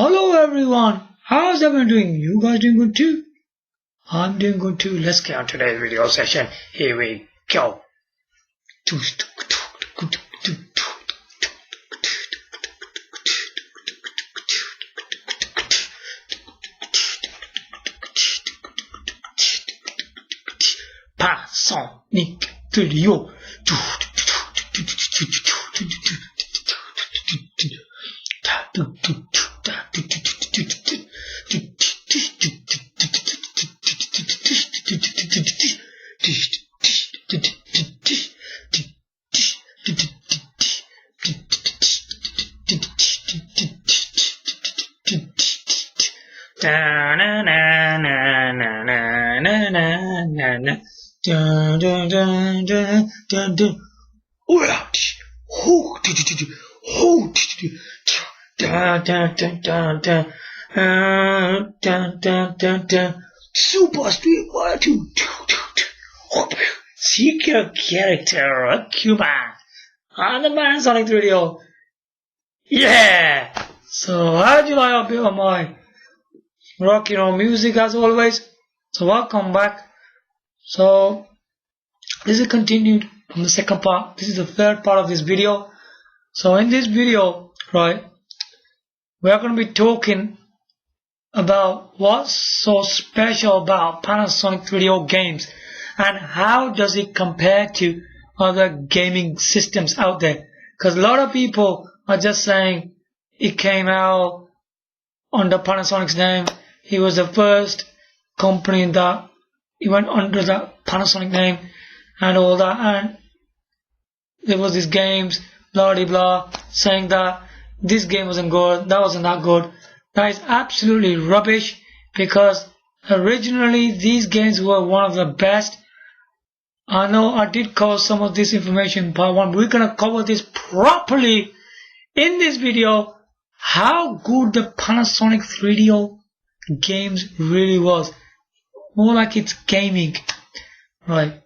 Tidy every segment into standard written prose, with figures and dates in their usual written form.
Hello everyone, how's everyone doing? You guys doing good too? I'm doing good too. Let's get on today's video session. Here we go. Panasonic 3DO. Super Street Fighter 2. Secret character Cuba on the Panasonic 3DO. Yeah! So how'd you like a bit of my rock music as always? So welcome back. So this is continued from the second part. This is the third part of this video. So in this video, right, we are going to be talking about what's so special about Panasonic 3DO games and how does it compare to other gaming systems out there. Because a lot of people are just saying it came out under Panasonic's name. He was the first company that he went under the Panasonic name and all that, and there was these games, blah blah blah, saying that this game wasn't good, that wasn't that good. That is absolutely rubbish, because originally these games were one of the best. I know I did cover some of this information in part 1. We're going to cover this properly in this video, how good the Panasonic 3DO games really was. More like it's gaming, right?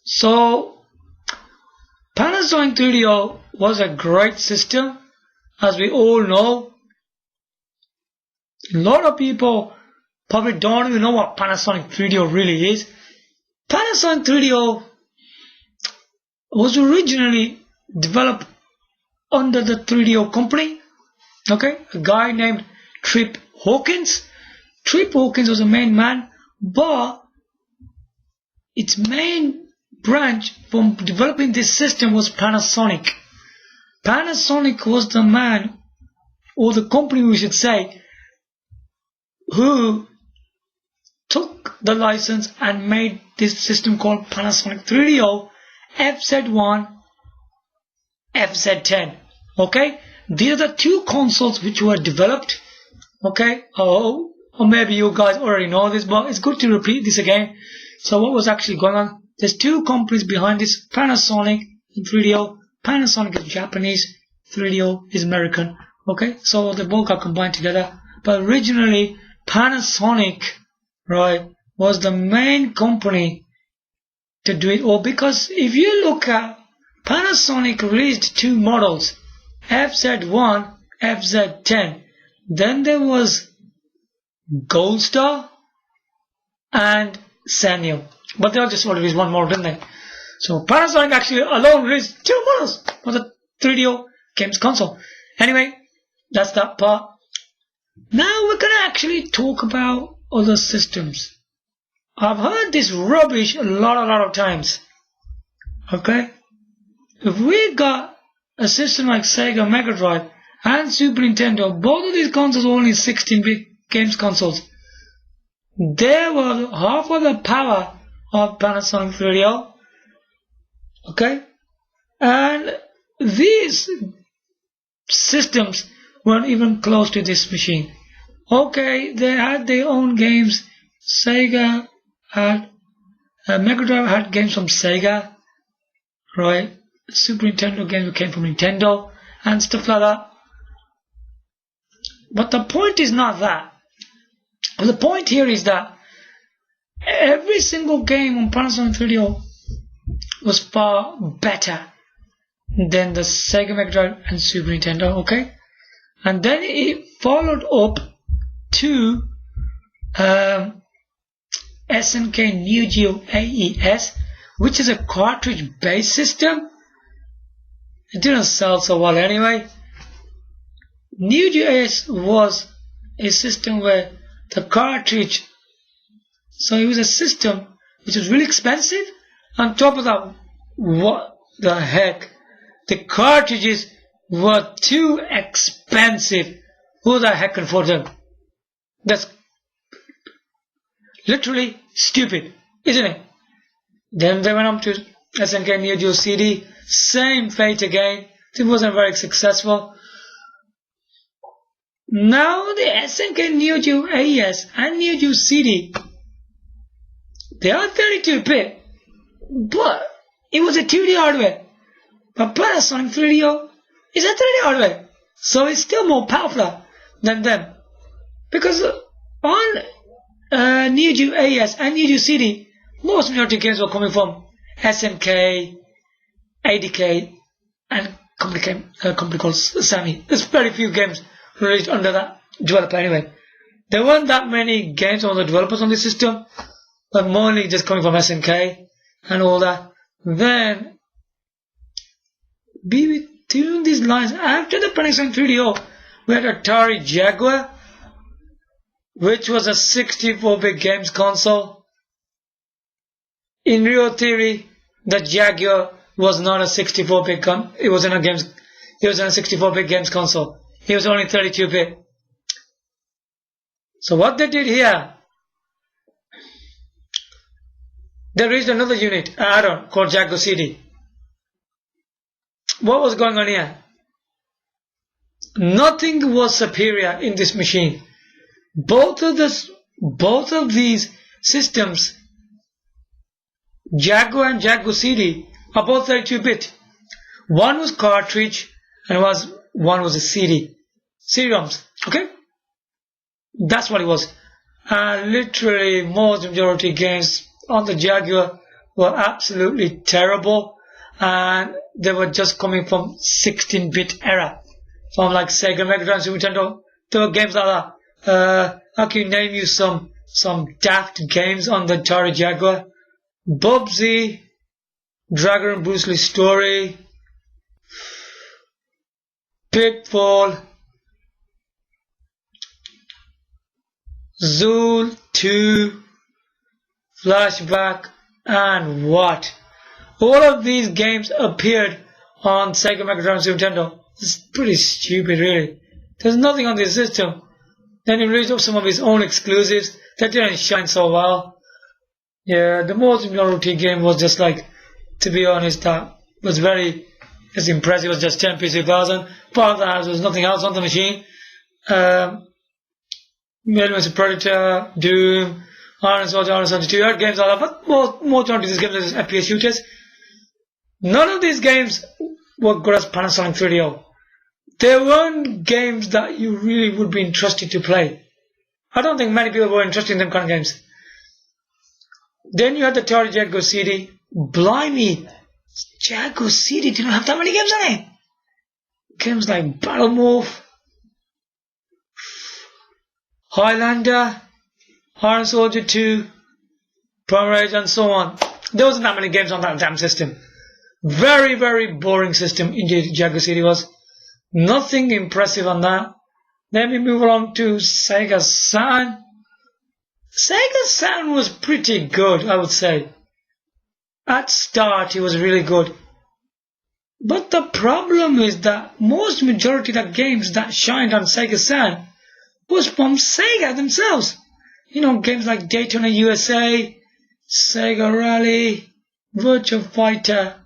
So Panasonic 3DO was a great system, as we all know. A lot of people probably don't even know what Panasonic 3DO really is. Panasonic 3DO was originally developed under the 3DO company. Okay, a guy named Trip Hawkins. Trip Hawkins was the main man, but its main branch from developing this system was Panasonic. Panasonic was the man, or the company we should say, who took the license and made this system called Panasonic 3DO FZ1, FZ10. Okay, these are the two consoles which were developed. Okay, or maybe you guys already know this, but it's good to repeat this again. So what was actually going on? There's two companies behind this, Panasonic and 3DO. Panasonic is Japanese, 3DO is American. Okay, so they both got combined together. But originally, Panasonic, right, was the main company to do it all. Because if you look at Panasonic released two models, FZ1, FZ10. Then there was Gold Star and Sanyo. But they all just released one model, didn't they? So Panasonic actually alone released two models for the 3DO games console. Anyway, that's that part. Now we're going to actually talk about other systems. I've heard this rubbish a lot of times. Okay? If we got a system like Sega Mega Drive and Super Nintendo, both of these consoles were only 16-bit games consoles. They were half of the power of Panasonic 3DO. Okay? And these systems weren't even close to this machine. Okay, they had their own games. Sega had, Mega Drive had games from Sega, right? Super Nintendo games came from Nintendo and stuff like that. But the point is not that. The point here is that every single game on Panasonic 3DO was far better than the Sega Mega Drive and Super Nintendo, okay? And then it followed up to SNK Neo Geo AES, which is a cartridge-based system. It didn't sell so well anyway. Neo Geo AES was a system where the cartridge, so it was a system which was really expensive. On top of that, what the heck? The cartridges were too expensive. Who the heck can afford them? That's literally stupid, isn't it? Then they went on to SNK Neo Geo CD. Same fate again. It wasn't very successful. Now the SNK Neo Geo AES and Neo Geo CD, they are 32-bit, but it was a 2D hardware. But Panasonic 3DO is a 3D hardware, so it's still more powerful than them. Because on Neo Geo AES and Neo Geo CD, most majority games were coming from SNK, ADK, and a company called Sammy. There's very few games released under that developer anyway. There weren't that many games on the developers on this system, but mainly just coming from SNK and all that. Then, between these lines, after the Panasonic 3DO, we had Atari Jaguar, which was a 64-bit games console. In real theory, the Jaguar was not a 64-bit it wasn't a 64-bit games console. It was only 32-bit. So what they did here, they released another unit, an add-on called Jaguar CD. What was going on here? Nothing was superior in this machine. Both of these systems, Jaguar and Jaguar CD, are both 32-bit. One was cartridge and one was a CD-ROMs. Okay, that's what it was. Literally, most majority games on the Jaguar were absolutely terrible, and they were just coming from 16-bit era, from like Sega, Mega Drive, Super Nintendo. There were games like that. I can name you some daft games on the Atari Jaguar. Bubsy, Dragon and Bruce Lee Story, Pitfall, Zool 2, Flashback, and what? All of these games appeared on Sega, Mega Drive, Super Nintendo. It's pretty stupid, really. There's nothing on this system. Then he released up some of his own exclusives that didn't shine so well. Yeah, the most majority game was just like, to be honest, that was very impressive. It was just 10 PC-1000. Part of that, there was nothing else on the machine. Alien Predator, Doom, Arnold Soldier, Arnold Soldier 2, you had games all that, but most of these games are just FPS shooters. None of these games were good as Panasonic 3DO. There weren't games that you really would be interested to play. I don't think many people were interested in them kind of games. Then you had the Atari Jaguar CD. Blimey, Jaguar CD didn't have that many games on it. Games like Battle Morph, Highlander, Iron Soldier 2, Power Rage, and so on. There wasn't that many games on that damn system. Very, very boring system indeed Jaguar CD was. Nothing impressive on that. Then we move along to Sega Saturn. Sega Saturn was pretty good, I would say. At start, it was really good. But the problem is that most majority of the games that shined on Sega Saturn was from Sega themselves. You know, games like Daytona USA, Sega Rally, Virtua Fighter,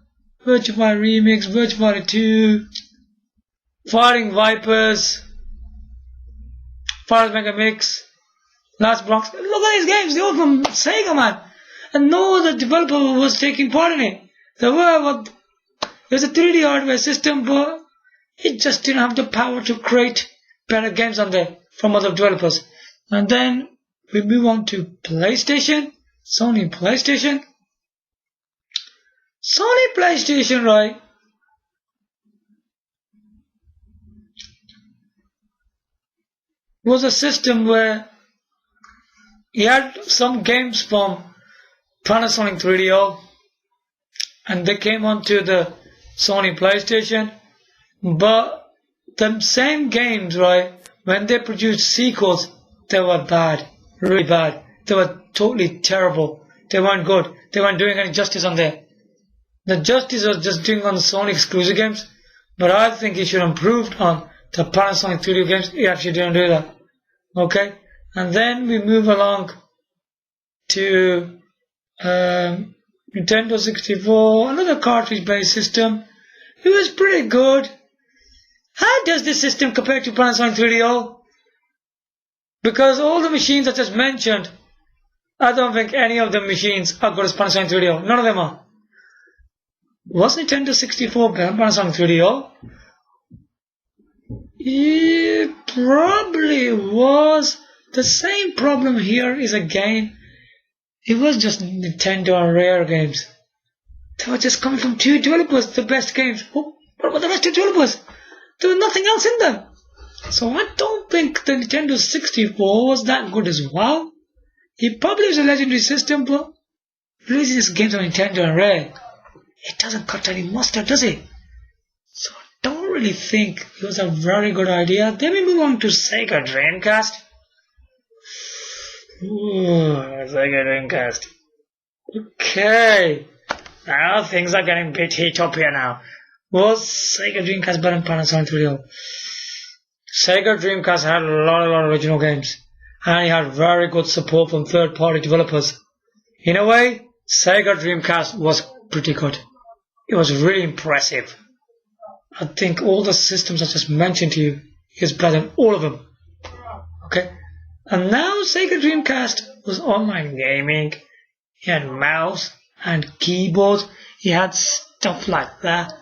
Virtua Fighter Remix, Virtua Fighter 2, Fighting Vipers, Fighters Mega Mix, Last Bronx. Look at these games, they were from Sega, man. And no other developer was taking part in it. There was a 3D hardware system, but it just didn't have the power to create better games on there from other developers. And then we move on to PlayStation, Sony PlayStation. Sony PlayStation, right? was a system where you had some games from Panasonic 3DO and they came onto the Sony PlayStation, but the same games, right, when they produced sequels, they were bad, really bad. They were totally terrible. They weren't good. They weren't doing any justice on there. The justice was just doing on the Sony exclusive games, but I think he should have improved on the Panasonic 3D games. He actually didn't do that. Okay? And then we move along to Nintendo 64, another cartridge-based system. It was pretty good. How does this system compare to Panasonic 3DO? Because all the machines I just mentioned, I don't think any of the machines are good as Panasonic 3DO. None of them are. Was Nintendo 64 better than Panasonic 3DO? It probably was. The same problem here is again, it was just Nintendo and Rare games. They were just coming from two developers, the best games. What about the rest of the developers? There was nothing else in them. So I don't think the Nintendo 64 was that good as well. It probably is a legendary system, but releasing these games on Nintendo and Rare, it doesn't cut any mustard, does it? So I don't really think it was a very good idea. Then we move on to Sega Dreamcast. Sega Dreamcast. Okay. Now things are getting a bit heat up here now. Was Sega Dreamcast better than Panasonic 3DO? Sega Dreamcast had a lot of original games. And it had very good support from third-party developers. In a way, Sega Dreamcast was pretty good. It was really impressive. I think all the systems I just mentioned to you is better than all of them. Okay? And now Sega Dreamcast was online gaming. He had mouse and keyboard. He had stuff like that.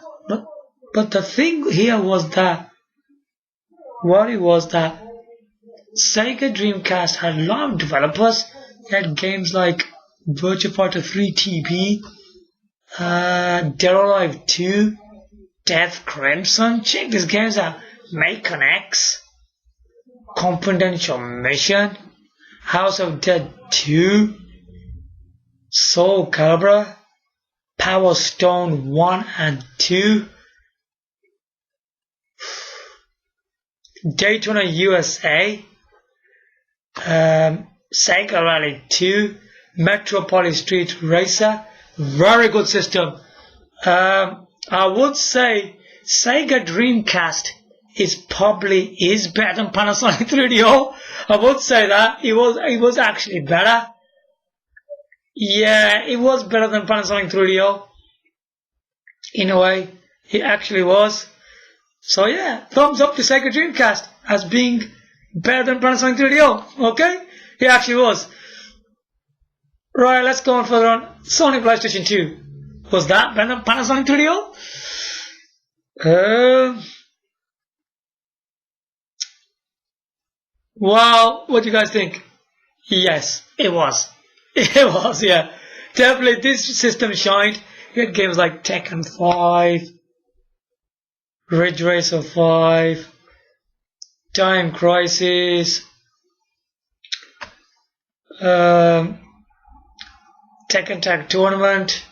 But the thing here was that Sega Dreamcast had a lot of developers. It had games like Virtua Fighter 3 TP, Dead or Alive 2, Death Crimson. Check these games out. Macon X, Confidential Mission, House of Dead 2, Soul Calibur, Power Stone 1 and 2, Daytona USA, Sega Rally 2, Metropolis Street Racer. Very good system. I would say Sega Dreamcast is better than Panasonic 3DO. I would say that it was actually better. Yeah, it was better than Panasonic 3DO. In a way, it actually was. So yeah, thumbs up to Sega Dreamcast as being better than Panasonic 3DO. Okay? It actually was. Right, let's go on further on. Sony PlayStation 2. Was that better than Panasonic 3DO? Well, what do you guys think? Yes, it was. It was, yeah. Definitely this system shined. You had games like Tekken 5, Ridge Racer 5, Time Crisis, Tekken Tag Tournament,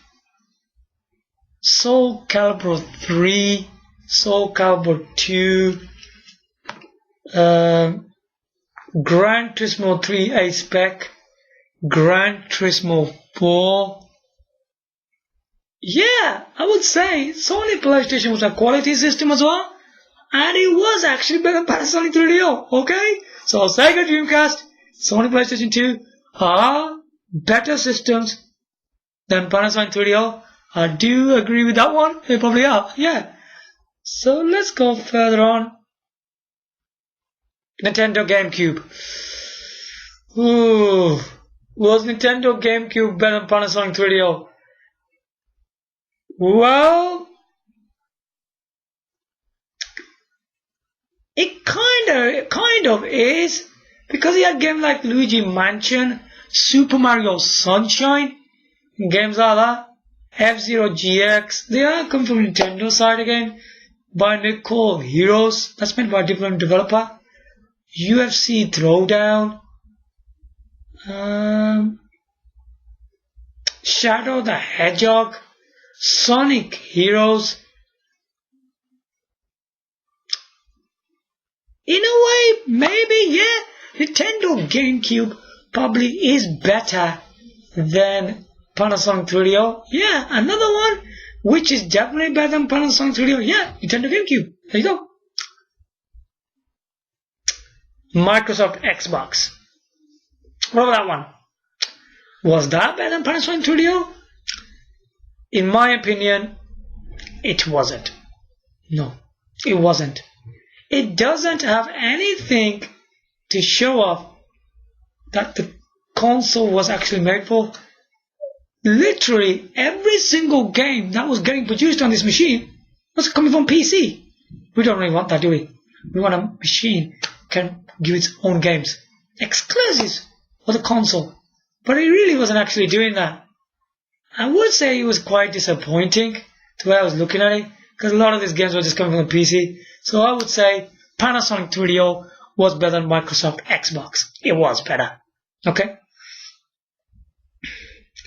Soul Calibur 3, Soul Calibur 2, Gran Turismo 3 A-Spec, Gran Turismo 4. Yeah, I would say Sony PlayStation was a quality system as well, and it was actually better than Panasonic 3DO, okay? So Sega Dreamcast, Sony PlayStation 2 are better systems than Panasonic 3DO. I do agree with that one. They probably are, yeah. So let's go further on. Nintendo GameCube. Ooh, was Nintendo GameCube better than Panasonic 3DO? Well, it kind of is, because he had games like Luigi Mansion, Super Mario Sunshine, games like that, F-Zero GX. They are come from Nintendo side again, by Nicole Heroes. That's made by a different developer. UFC Throwdown, Shadow the Hedgehog, Sonic Heroes. In a way, maybe, yeah, Nintendo GameCube probably is better than Panasonic 3DO. Yeah, another one which is definitely better than Panasonic 3DO. Yeah, Nintendo GameCube. There you go. Microsoft Xbox. What about that one? Was that better than Panasonic 3DO? In my opinion, it wasn't. No, it wasn't. It doesn't have anything to show off that the console was actually made for. Literally, every single game that was getting produced on this machine was coming from PC. We don't really want that, do we? We want a machine that can give its own games. Exclusives for the console. But it really wasn't actually doing that. I would say it was quite disappointing the way I was looking at it, because a lot of these games were just coming from the PC. So I would say Panasonic 3DO was better than Microsoft Xbox. It was better. Okay?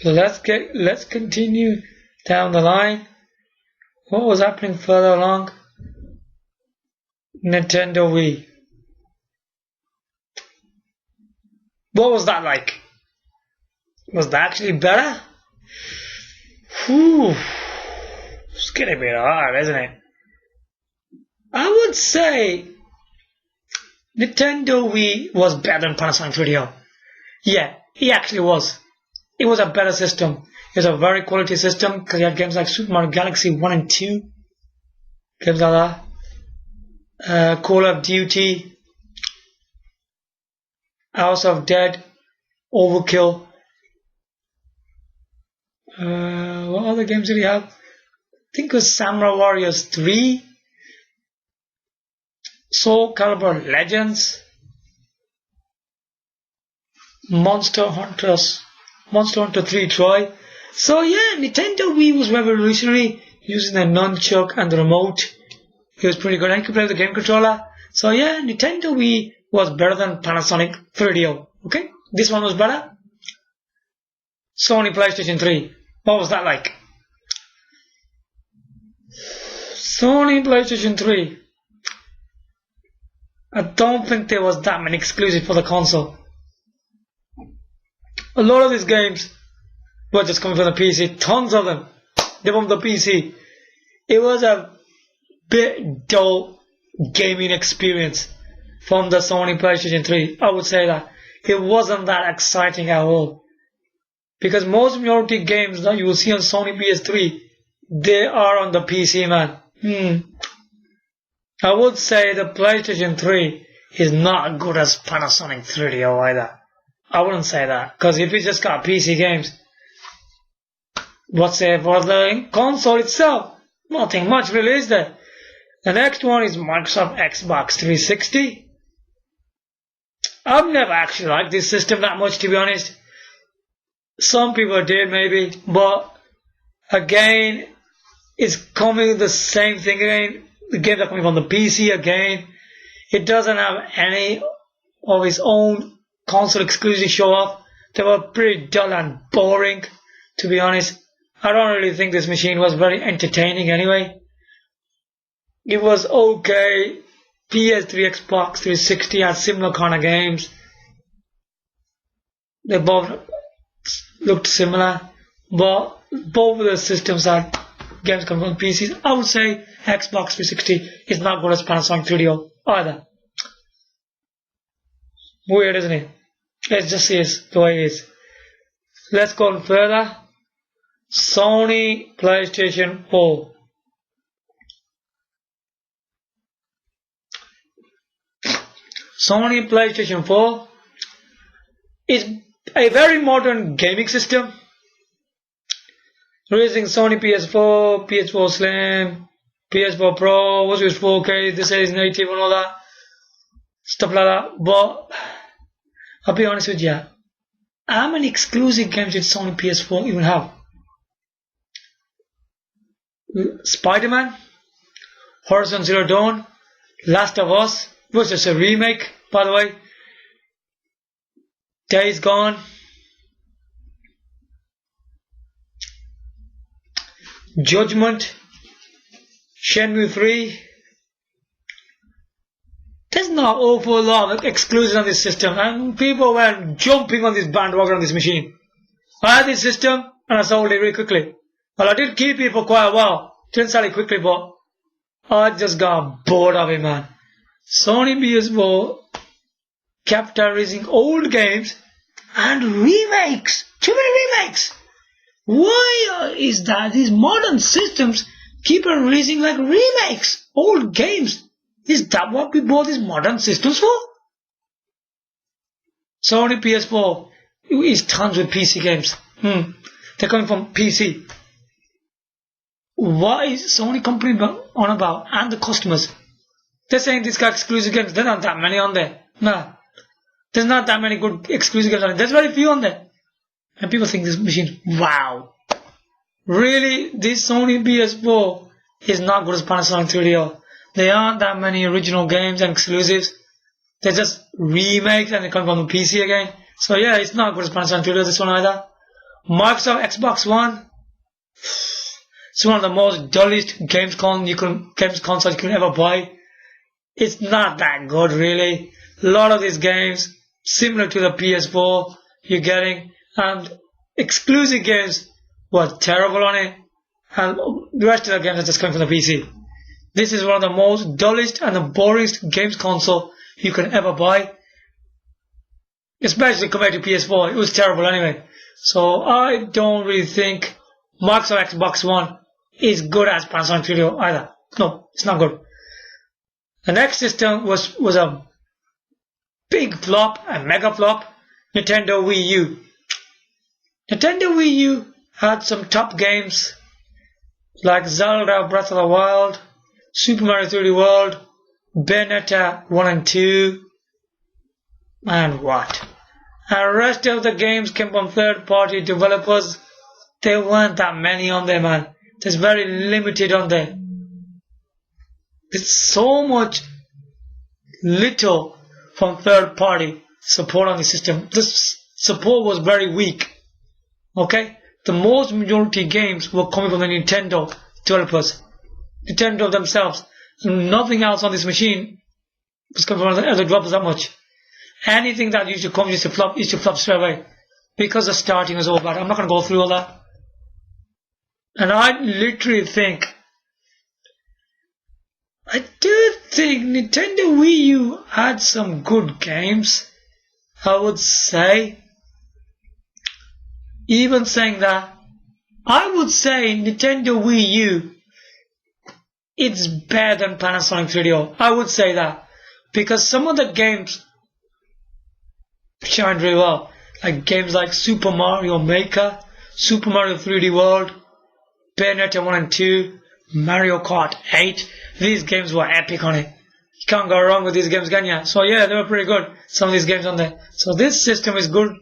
So let's continue down the line. What was happening further along? Nintendo Wii. What was that like? Was that actually better? Whew. It's getting a bit hard, isn't it? I would say Nintendo Wii was better than Panasonic 3DO. Yeah, it actually was. It was a better system. It was a very quality system because you had games like Super Mario Galaxy 1 and 2. Games like that. Call of Duty. House of Dead. Overkill. What other games did he have? I think it was Samurai Warriors 3. Soul Calibur Legends. Monster Hunter 3 Troy. So yeah, Nintendo Wii was very revolutionary, using the nunchuck and the remote. It was pretty good. I could play with the game controller. So yeah, Nintendo Wii was better than Panasonic 3DO. Okay, this one was better. Sony PlayStation 3. What was that like? Sony PlayStation 3. I don't think there was that many exclusives for the console. A lot of these games were just coming from the PC. Tons of them. They were from the PC. It was a bit dull gaming experience from the Sony PlayStation 3. I would say that. It wasn't that exciting at all. Because most majority games that you will see on Sony PS3, they are on the PC, man. I would say the PlayStation 3 is not as good as Panasonic 3DO either. I wouldn't say that, because if you just got PC games, what's there for the console itself? Nothing much really, is there? The next one is Microsoft Xbox 360. I've never actually liked this system that much, to be honest. Some people did maybe, but again, it's coming with the same thing again. The games are coming from the PC again. It doesn't have any of its own console exclusive show off. They were pretty dull and boring, to be honest. I don't really think this machine was very entertaining anyway. It was okay. PS3, Xbox 360 had similar kind of games. They both looked similar, but both of the systems had games coming from PCs. I would say Xbox 360 is not good as Panasonic 3DO either. Weird, isn't it? It just is the way it is. Let's go on further. Sony PlayStation 4. Sony PlayStation 4 is a very modern gaming system, using Sony PS4, PS4 Slim, PS4 Pro, which is 4K, this is native and all that stuff like that. But I'll be honest with you, how many exclusive games did Sony PS4 even have? Spider-Man, Horizon Zero Dawn, Last of Us, was just a remake, by the way. Days Gone. Judgment. Shenmue 3. There's not an awful lot of exclusives on this system, and people were jumping on this bandwagon on this machine. I had this system and I sold it really quickly. Well, I did keep it for quite a while. Didn't sell it quickly, but I just got bored of it, man. Sony PS4 kept releasing old games and remakes. Too many remakes. Why is that? These modern systems keep on releasing like remakes, old games. Is that what we bought these modern systems for? Sony PS4 is tons with PC games. They're coming from PC. What is Sony company on about? And the customers. They're saying these got exclusive games. There's not that many on there. Nah. There's not that many good exclusive games on there. There's very few on there. And people think this machine, wow. Really? This Sony PS4 is not good as Panasonic 3DO. There aren't that many original games and exclusives. They're just remakes and they come from the PC again. So yeah, it's not good as Panasonic 3DO, this one either. Microsoft Xbox One. It's one of the most dullest games consoles you can ever buy. It's not that good, really. A lot of these games, similar to the PS4 you're getting, and exclusive games were terrible on it, and the rest of the games are just coming from the PC. This is one of the most dullest and the boringest games console you can ever buy, especially compared to PS4. It was terrible anyway. So I don't really think Microsoft Xbox One is good as Panasonic 3DO either. No, it's not good. The next system was a big flop, a mega flop, Nintendo Wii U. Nintendo Wii U had some top games like Zelda Breath of the Wild, Super Mario 3D World, Bayonetta 1 and 2, and what? And the rest of the games came from third-party developers. There weren't that many on there, man. There's very limited on there. There's so much little from third-party support on the system. This support was very weak. Okay? The most majority games were coming from the Nintendo developers. Nintendo themselves. Nothing else on this machine was coming from the other developers that much. Anything that used to come used to flop straight away. Because the starting was all bad. I'm not going to go through all that. And I literally think, I do think Nintendo Wii U had some good games, I would say. Even saying that, I would say Nintendo Wii U, it's better than Panasonic 3DO. I would say that. Because some of the games shined really well. Like games like Super Mario Maker, Super Mario 3D World, Bayonetta 1 and 2, Mario Kart 8. These games were epic on it. You can't go wrong with these games, can you? So yeah, they were pretty good. Some of these games on there. So this system is good.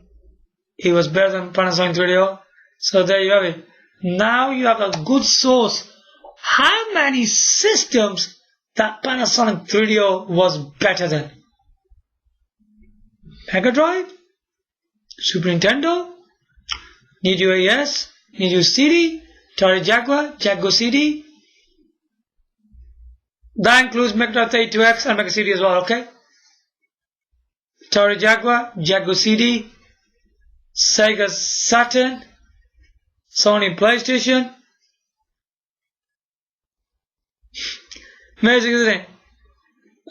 It was better than Panasonic 3DO. So there you have it. Now you have a good source. How many systems that Panasonic 3DO was better than? Mega Drive? Super Nintendo? Neo AES? Neo CD? Atari Jaguar? Jaguar CD? That includes Mega Drive 32X and Mega CD as well, okay? Atari Jaguar, Jaguar CD, Sega Saturn, Sony PlayStation. Amazing, isn't it?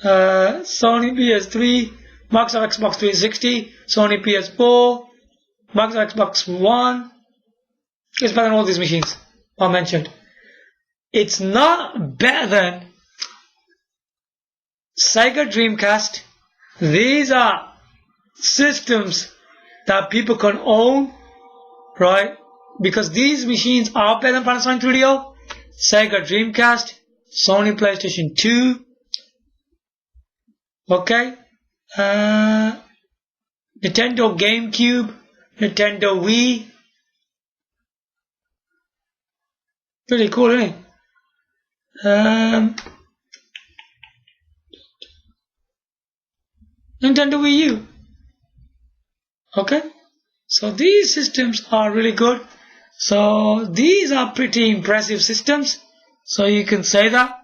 Sony PS3, Microsoft Xbox 360, Sony PS4, Microsoft Xbox One. It's better than all these machines I mentioned. It's not better than Sega Dreamcast. These are systems that people can own, right? Because these machines are better than Panasonic 3DO, Sega Dreamcast, Sony PlayStation 2, okay? Nintendo GameCube, Nintendo Wii. Pretty cool, isn't it? Nintendo Wii U. Okay, so these systems are really good. So these are pretty impressive systems. So you can say that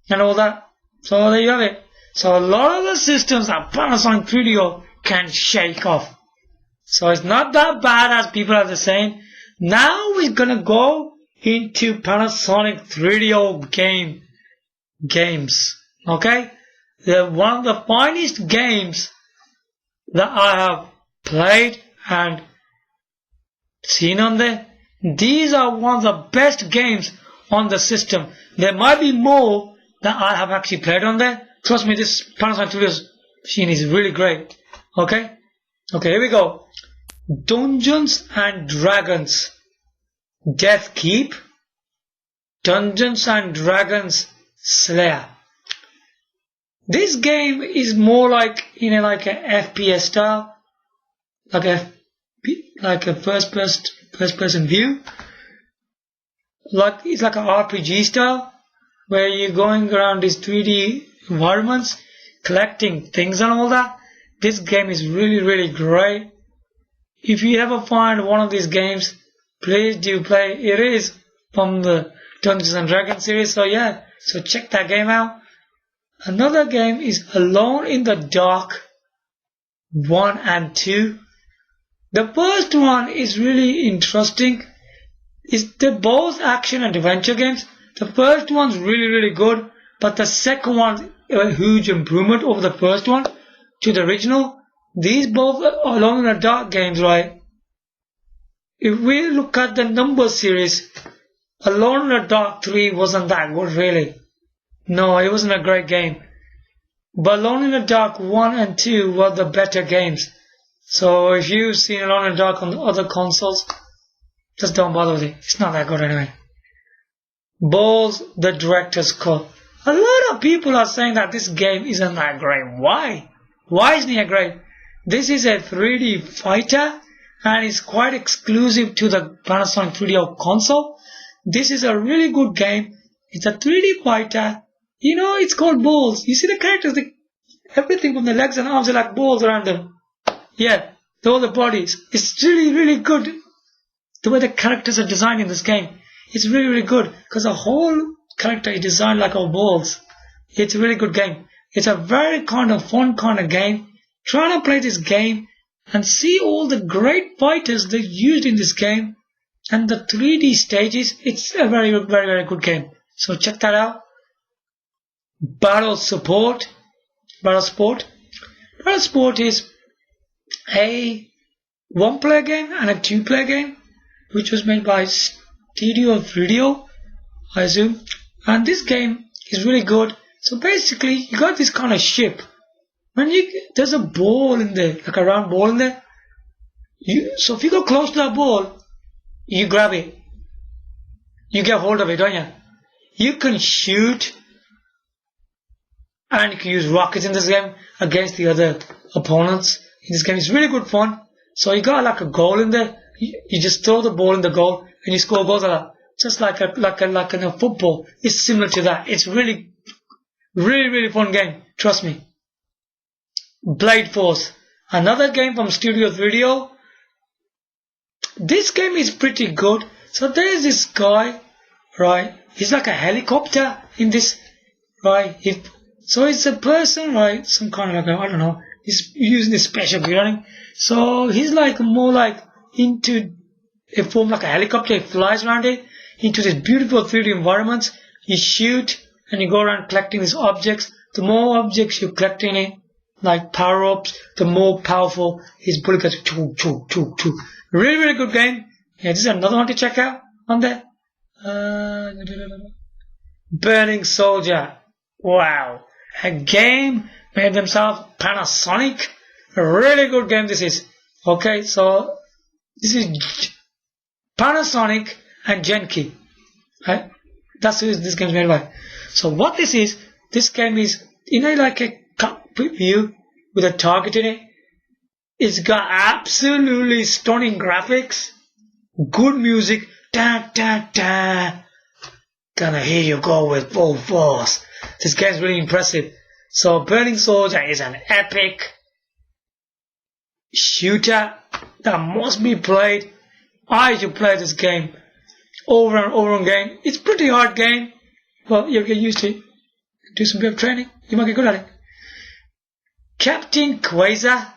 and all that. So there you have it. So a lot of the systems that Panasonic 3DO can shake off. So it's not that bad as people are saying. Now we're gonna go into Panasonic 3DO games. Okay, they're one of the finest games that I have played and seen on there. These are one of the best games on the system. There might be more that I have actually played on there. Trust me, this Panasonic 3DO machine is really great. Okay, here we go. Dungeons and Dragons Death Keep, Dungeons and Dragons Slayer. This game is more like like a FPS style, like a first person view. It's like an RPG style where you're going around these 3D environments, collecting things and all that. This game is really great. If you ever find one of these games, please do play. It is from the Dungeons and Dragons series, so yeah, so check that game out. Another game is Alone in the Dark 1 and 2. The first one is really interesting. They're both action and adventure games. The first one's really good, but the second one is a huge improvement over the first one to the original. These both are Alone in the Dark games, right? If we look at the number series, Alone in the Dark 3 wasn't that good, really. No, it wasn't a great game. But Alone in the Dark 1 and 2 were the better games. So if you've seen Alone in the Dark on the other consoles, just don't bother with it. It's not that good anyway. Balls, the Director's Cut. A lot of people are saying that this game isn't that great. Why? Why isn't it great? This is a 3D fighter and it's quite exclusive to the Panasonic 3DO console. This is a really good game. It's a 3D fighter. It's called balls. You see the characters, everything from the legs and arms are like balls around them. Yeah, all the bodies. It's really good. The way the characters are designed in this game. It's really good because the whole character is designed like all balls. It's a really good game. It's a very kind of fun kind of game. Trying to play this game and see all the great fighters they used in this game and the 3D stages. It's a very good game. So check that out. Battle Sport is a 1-player game and a 2-player game, which was made by Studio 3DO, I assume. And this game is really good. So basically, you got this kind of ship. There's a ball in there, like a round ball in there. So if you go close to that ball, you grab it. You get hold of it, don't you? You can shoot. And you can use rockets in this game against the other opponents. In this game, it's really good fun. So you got like a goal in there. You just throw the ball in the goal and you score goals like that. Just like in a football. It's similar to that. It's really fun game. Trust me. Blade Force. Another game from Studio 3DO. This game is pretty good. So there's this guy, right? He's like a helicopter in this, right? So it's a person, right? Some kind of I don't know. He's using this special gearing. So he's like more like into a form like a helicopter. He flies around it into this beautiful 3D environments. You shoot and you go around collecting these objects. The more objects you collect in it, like power-ups, the more powerful his bullet gets. Really good game. Yeah, this is another one to check out on there. Burning Soldier. Wow. A game made themselves Panasonic. A really good game this is. Okay, so this is Panasonic and Genki. Right? That's who this game is made by. So what this game is, like a cockpit view with a target in it. It's got absolutely stunning graphics, good music. Da da da. Gonna hear you go with full force. This game's really impressive. So Burning Soldier is an epic shooter that must be played. I should play this game over and over again. It's a pretty hard game, but you'll get used to it. Do some bit of training, you might get good at it. Captain Quasar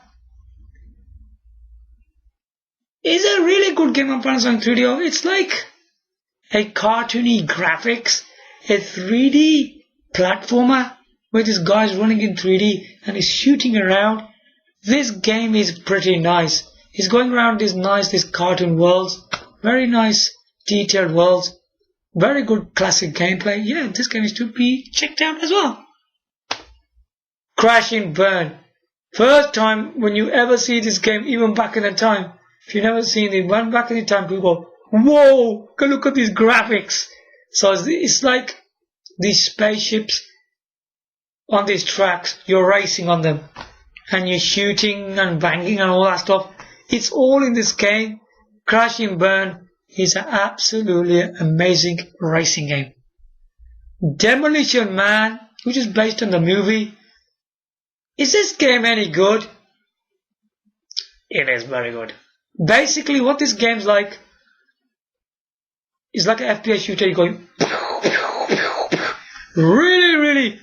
is a really good game on Panasonic 3DO. It's like a cartoony graphics, a 3D platformer where this guy's running in 3D and he's shooting around. This game is pretty nice. He's going around these cartoon worlds, very nice detailed worlds, very good classic gameplay. Yeah, this game is to be checked out as well. Crash and Burn. First time when you ever see this game, even back in the time, if you've never seen it, when back in the time people go, whoa, go look at these graphics. So it's like these spaceships on these tracks, you're racing on them and you're shooting and banging and all that stuff. It's all in this game. Crash and Burn is an absolutely amazing racing game. Demolition Man, which is based on the movie. Is this game any good? It is very good. Basically what this game's like is like an FPS shooter. You're going really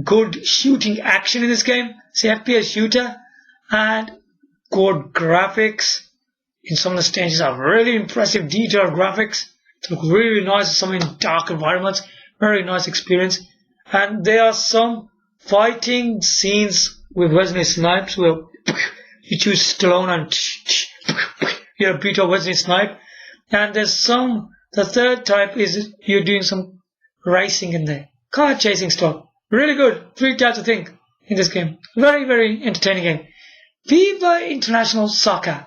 good shooting action in this game. It's an FPS shooter and good graphics. In some of the stages are really impressive detailed graphics. It looks really nice in some dark environments. Very nice experience. And there are some fighting scenes with Wesley Snipes where you choose Stallone and you're beat up Wesley Snipe. And there's some, the third type is you're doing some racing in there. Car chasing stuff. Really good. 3 types of thing in this game. Very entertaining game. FIFA International Soccer.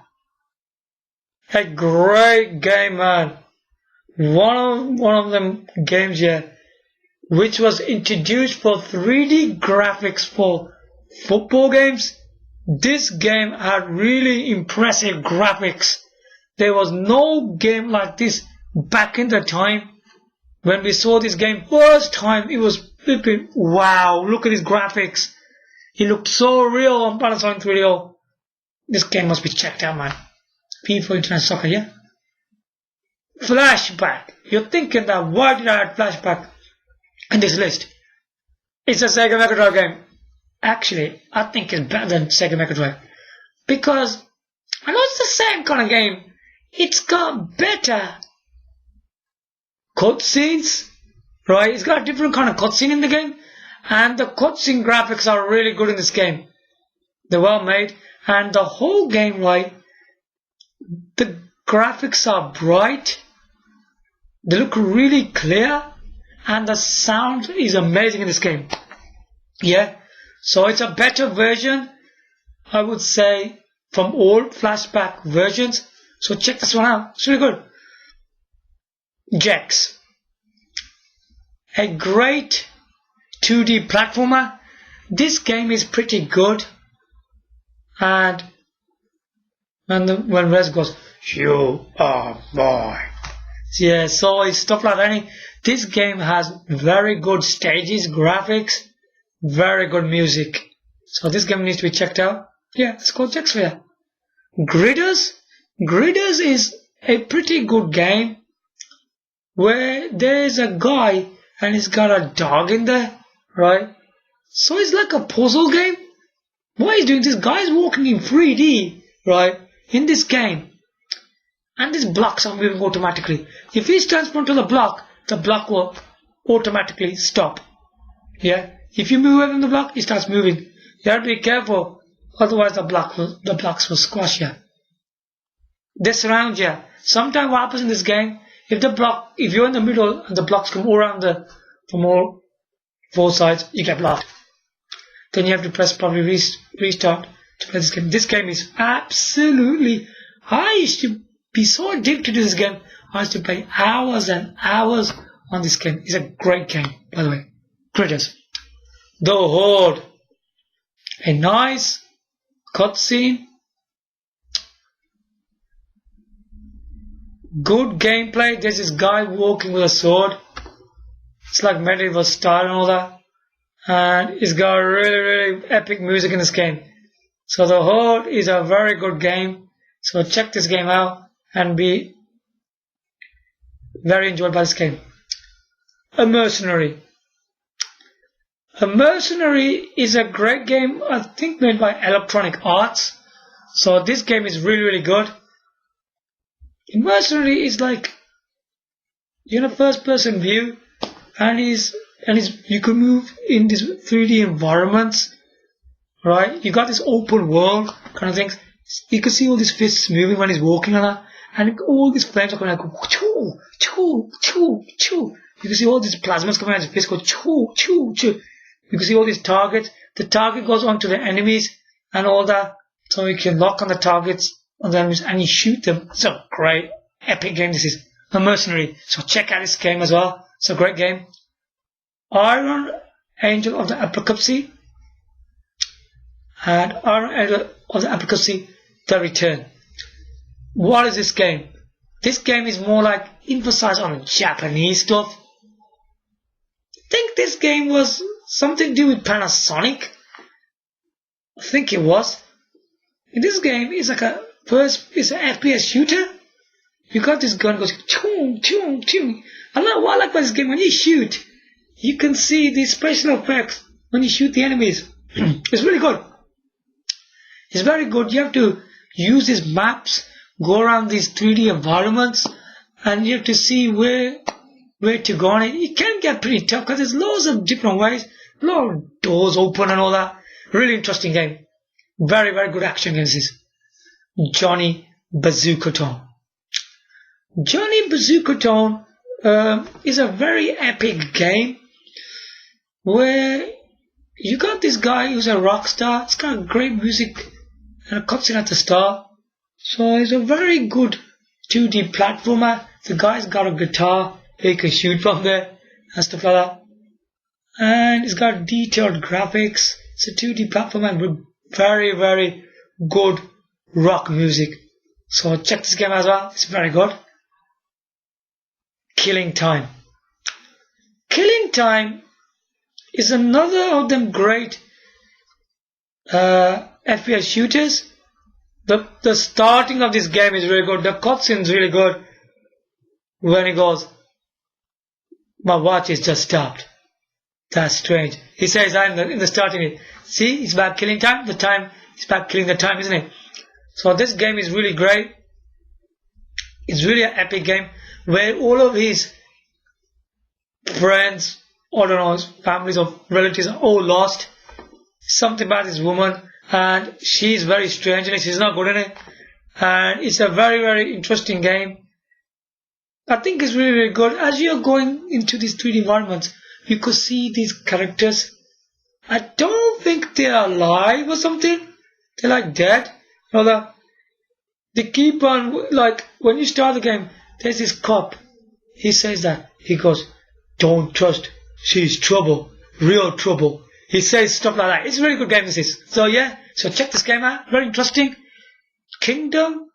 A great game, man. One of them games here, which was introduced for 3D graphics for football games. This game had really impressive graphics. There was no game like this back in the time. When we saw this game first time, it was flipping, wow, look at these graphics. It looked so real on Panasonic 3DO. This game must be checked out, man. FIFA International Soccer, yeah? Flashback. You're thinking that why did I add Flashback in this list? It's a Sega Mega Drive game. Actually, I think it's better than Sega Mega Drive. Because I know it's the same kind of game. It's got better cutscenes, right? It's got a different kind of cutscene in the game. And the cutscene graphics are really good in this game. They're well made. And the whole game, right? The graphics are bright. They look really clear. And the sound is amazing in this game. Yeah. So it's a better version, I would say, from old Flashback versions. So check this one out. It's really good. Jax. A great 2D platformer. This game is pretty good. And when Rez goes, you are boy. Yeah, so it's stuff like that. This game has very good stages, graphics, very good music. So this game needs to be checked out. Yeah, it's called Jax for you. Gridders. Gridders is a pretty good game where there is a guy and he's got a dog in there, right? So it's like a puzzle game. What he's doing, this guy's walking in 3D, right, in this game. And these blocks are moving automatically. If he stands in front of the block will automatically stop. Yeah? If you move away from the block, it starts moving. You have to be careful, otherwise the blocks will squash you. They surround you. Sometimes what happens in this game, if you're in the middle and the blocks come all around from all 4 sides, you get blocked. Then you have to press probably restart to play this game. This game is absolutely, I used to be so addicted to this game. I used to play hours and hours on this game. It's a great game, by the way. Critters. The Horde. A nice cutscene. Good gameplay. There's this guy walking with a sword. It's like medieval style and all that. and it's got really epic music in this game. So the whole is a very good game. So check this game out and be very enjoyed by this game. A Mercenary. A Mercenary is a great game, I think made by Electronic Arts. So this game is really good. A Mercenary is like, first person view, and you can move in these 3D environments, right? You got this open world kind of things. You can see all these fists moving when he's walking on that, and all these flames are going like choo choo choo choo. You can see all these plasmas coming out of his fist go choo choo choo. You can see all these targets. The target goes onto the enemies and all that, so you can lock on the targets on the enemies and you shoot them. It's a great epic game. This is A Mercenary. So check out this game as well. It's a great game. Iron Angel of the Apocalypse and Iron Angel of the Apocalypse The Return. What is this game? This game is more like emphasized on Japanese stuff. I think this game was something to do with Panasonic. I think it was. In this game, it's like it's an FPS shooter. You got this gun goes choom choom choom. What I like about this game, when you shoot, you can see the special effects when you shoot the enemies. It's really good. It's very good. You have to use these maps, go around these 3D environments, and you have to see where to go on it. It can get pretty tough because there's loads of different ways, a lot of doors open and all that. Really interesting game. Very good action game. This is Johnny Bazooka Tone. Johnny Bazooka Tone is a very epic game where you got this guy who's a rock star. It's got great music and a cutscene at the start. So it's a very good 2D platformer. The guy's got a guitar, he can shoot from there and stuff like that. And it's got detailed graphics. It's a 2D platformer with very good rock music. So check this game as well. It's very good. Killing Time. Killing Time is another of them great FPS shooters. The starting of this game is really good. The cutscene is really good. When he goes, my watch is just stopped. That's strange. He says that in the starting. See, it's about killing time. The time is about killing the time, isn't it? So this game is really great. It's really an epic game where all of his friends, I don't know, his families or relatives are all lost. Something about this woman, and she's very strange in it. She's not good in it. And it's a very interesting game. I think it's really good. As you're going into these 3D environments, you could see these characters. I don't think they're alive or something. They're like dead. They keep on, like, when you start the game, there's this cop. He says that. He goes, don't trust. She's trouble. Real trouble. He says stuff like that. It's a really good game, this is. So yeah, so check this game out. Very interesting. Kingdom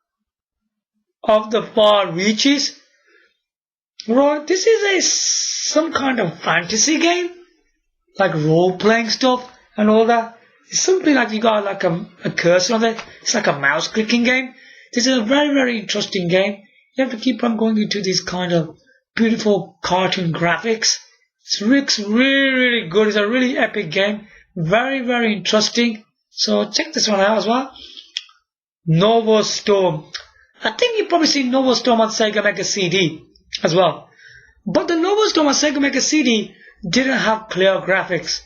of the Far Reaches. Right, this is some kind of fantasy game, like role-playing stuff and all that. It's something like you got like a cursor on it. It's like a mouse clicking game. This is a very interesting game. You have to keep on going into these kind of beautiful cartoon graphics. It's really good. It's a really epic game. Very interesting. So check this one out as well. Nova Storm. I think you've probably seen Nova Storm on Sega Mega CD as well. But the Nova Storm on Sega Mega CD didn't have clear graphics.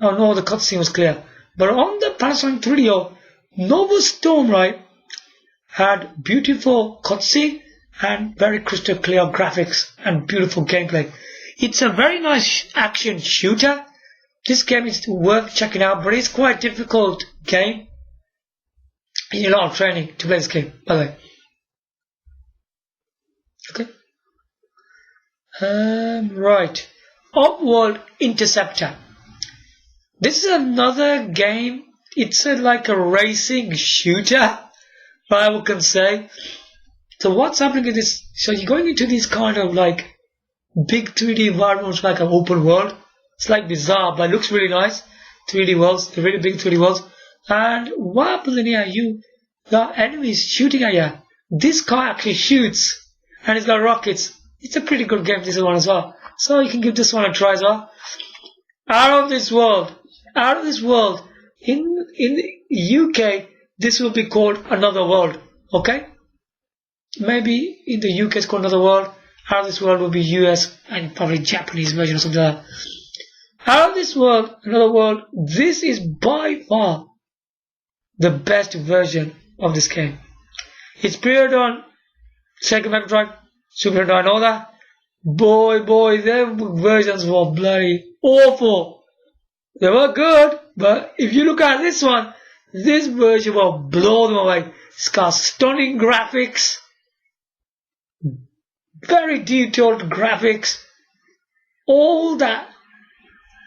Oh no, the cutscene was clear. But on the Panasonic 3DO, Nova Storm, right, had beautiful cutscene and very crystal clear graphics and beautiful gameplay. It's a very nice action shooter. This game is worth checking out, but it's quite a difficult game. You need a lot of training to play this game, by the way. Okay. Right. Upworld Interceptor. This is another game. It's like a racing shooter, I can say. So what's happening is this. So you're going into these kind of like big 3D environments, like an open world. It's like bizarre, but it looks really nice. 3D worlds, the really big 3D worlds. And what happens in here? The enemies shooting at you. This car actually shoots, and it's got rockets. It's a pretty good game, this one as well. So you can give this one a try as well. Out of this world. In UK, this will be called Another World. Okay? Maybe in the UK it's called Another World. Out of this world will be US and probably Japanese version or something like that. Out of this world, Another World, this is by far the best version of this game. It's premiered on Sega Mega Drive, Super Nintendo, and all that. Boy, their versions were bloody awful. They were good, but if you look at this one, this version will blow them away. It's got stunning graphics, very detailed graphics, all that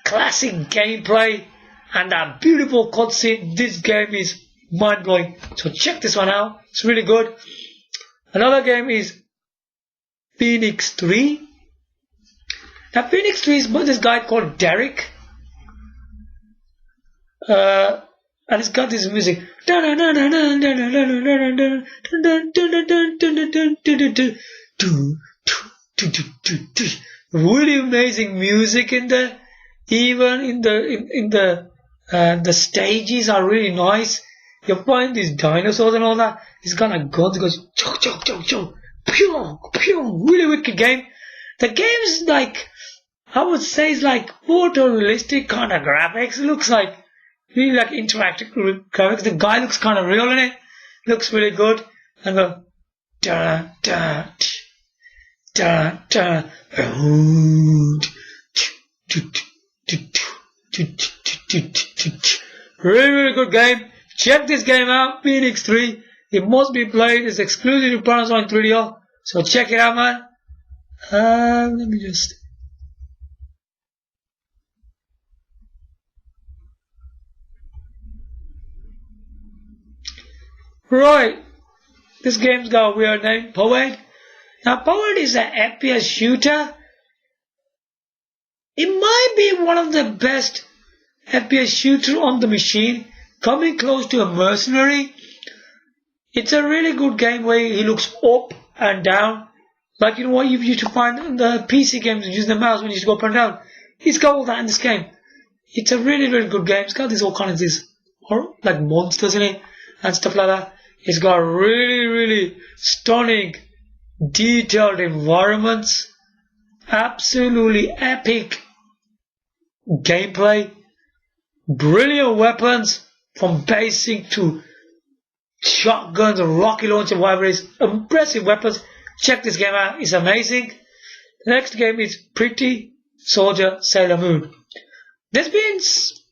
classic gameplay, and that beautiful cutscene. This game is mind-blowing. So check this one out. It's really good. Another game is Phoenix 3. Now Phoenix 3 is by this guy called Derek. And it's got this music. Really amazing music in there. Even in the stages are really nice. You find these dinosaurs and all that. It's got a gun that goes chok chok chok chok, pew pew. Really wicked game. The game is like, I would say, it's like photorealistic kind of graphics. It looks like really like interactive graphics. The guy looks kind of real in it. Looks really good. And go da da da da. Really good game. Check this game out, Phoenix 3. It must be played. It's exclusive to Panasonic 3DO. So check it out, man. Let me just... Right. This game's got a weird name, Powered. Now, Powered is an FPS shooter. It might be one of the best FPS shooter on the machine, coming close to a Mercenary. It's a really good game where he looks up and down, like you know what you used to find in the PC games using the mouse when you used to go up and down. He's got all that in this game. It's a really, really good game. It's got these all kinds of like monsters in it and stuff like that. It's got really, really stunning, detailed environments, absolutely epic gameplay, brilliant weapons from basic to shotguns and rocket launcher, whatever it is. Impressive weapons. Check this game out. It's amazing. The next game is Pretty Soldier Sailor Moon. There's been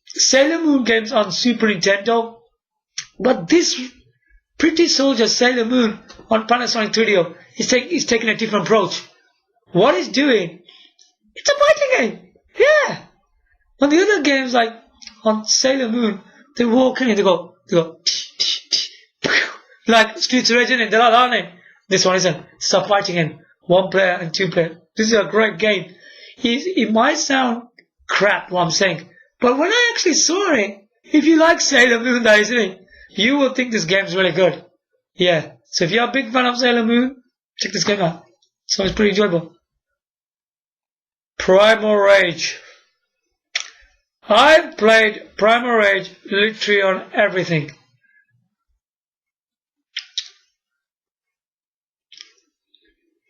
Sailor Moon games on Super Nintendo, but this Pretty Soldier Sailor Moon on Panasonic 3DO is taking a different approach. What it's doing, it's a fighting game. Yeah. On the other games, like on Sailor Moon, they walk in and they go like Streets of Rage, and they're not on it. This one isn't. It's a fighting game. 1 player and 2 player. This is a great game. It might sound crap what I'm saying, but when I actually saw it, if you like Sailor Moon, that isn't it, you will think this game's really good. Yeah. So if you're a big fan of Sailor Moon, check this game out. So it's pretty enjoyable. Primal Rage. I've played Primal Rage literally on everything.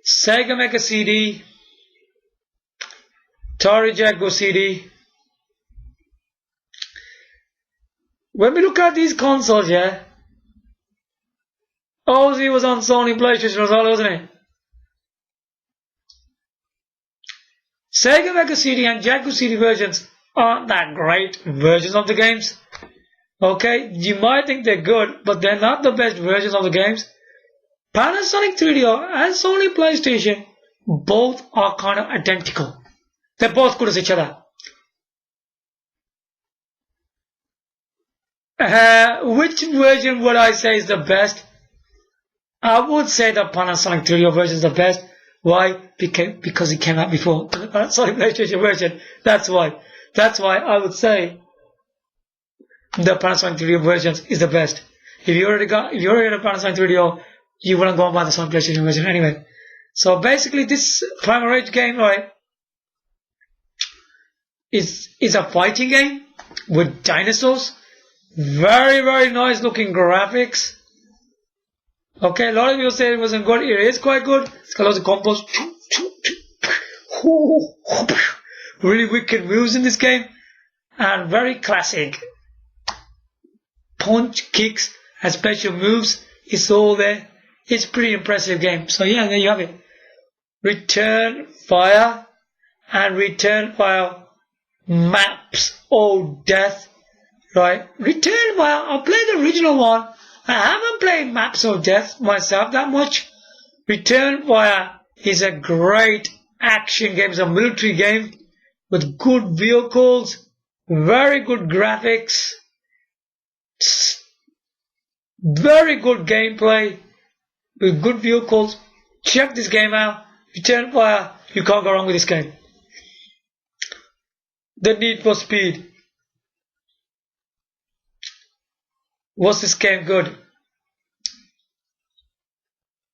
Sega Mega CD, Atari Jaguar CD. When we look at these consoles, yeah, Ozzy was on Sony PlayStation as well, wasn't it? Sega Mega CD and Jaguar CD versions aren't that great versions of the games. Okay, you might think they're good, but they're not the best versions of the games. Panasonic 3DO and Sony PlayStation both are kind of identical. They're both good as each other. Which version would I say is the best? I would say the Panasonic 3DO version is the best. Why? Because it came out before the Panasonic PlayStation version. That's why. That's why I would say the Panasonic 3DO versions is the best. If you already got a Panasonic 3DO, you wouldn't go and buy the Sony PlayStation version anyway. So basically, this Primal Rage game, right, is a fighting game with dinosaurs. Very, very nice looking graphics. Okay, a lot of people say it wasn't good. It is quite good. It's got lots of combos. Really wicked moves in this game. And very classic. Punch, kicks, and special moves. It's all there. It's a pretty impressive game. So yeah, there you have it. Return Fire and Return Fire Maps of Death. Right? Return Fire, I'll play the original one. I haven't played Maps of Death myself that much. Return Fire is a great action game. It's a military game with good vehicles, very good graphics, very good gameplay with good vehicles. Check this game out. Return Fire, you can't go wrong with this game. The Need for Speed. Was this game good?